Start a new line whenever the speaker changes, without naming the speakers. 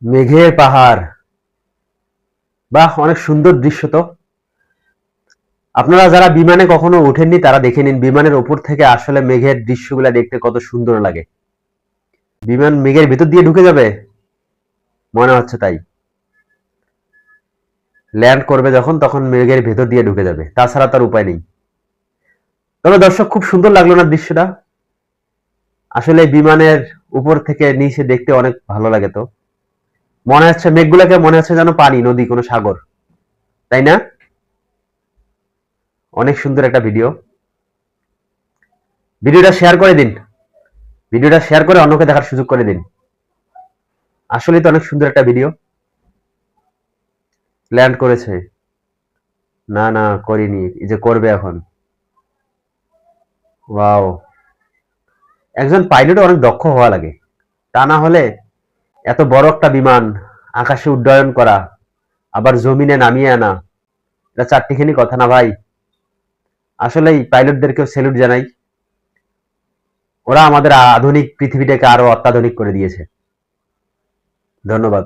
মেঘের পাহাড়, বাহ, অনেক সুন্দর দৃশ্য তো। আপনারা যারা বিমানে কখনো ওঠেননি তারা দেখে নিন, বিমানের ওপর থেকে আসলে মেঘের দৃশ্যগুলা দেখতে কত সুন্দর লাগে। বিমান মেঘের ভিতর দিয়ে ঢুকে যাবে মনে হচ্ছে তাই। ল্যান্ড করবে যখন, তখন মেঘের ভেতর দিয়ে ঢুকে যাবে, তাছাড়া তার উপায় নেই। তবে দর্শক, খুব সুন্দর লাগলো না দৃশ্যটা? আসলে বিমানের উপর থেকে নিচে দেখতে অনেক ভালো লাগে তো। মনে হচ্ছে মেঘগুলাকে, মনে হচ্ছে যেন পানি, নদী, কোনো সাগর, তাই না? অনেক সুন্দর একটা ভিডিও। ভিডিওটা শেয়ার করে দিন, ভিডিওটা শেয়ার করে অন্যকে দেখার সুযোগ করে দিন। আসলে তো অনেক সুন্দর একটা ভিডিও। ল্যান্ড করেছে? না না, করিনি, এই যে করবে এখন। ওয়াও, একজন পাইলট অনেক দক্ষ হওয়া লাগে, তা না হলে এত বড় একটা বিমান আকাশে উড্ডয়ন করা, আবার জমিনে নামিয়ে আনা, এটা চারটিখানি কথা না ভাই। আসলেই পাইলটদেরকেও স্যালুট জানাই। ওরা আমাদের আধুনিক পৃথিবীটাকে আরো অত্যাধুনিক করে দিয়েছে। ধন্যবাদ।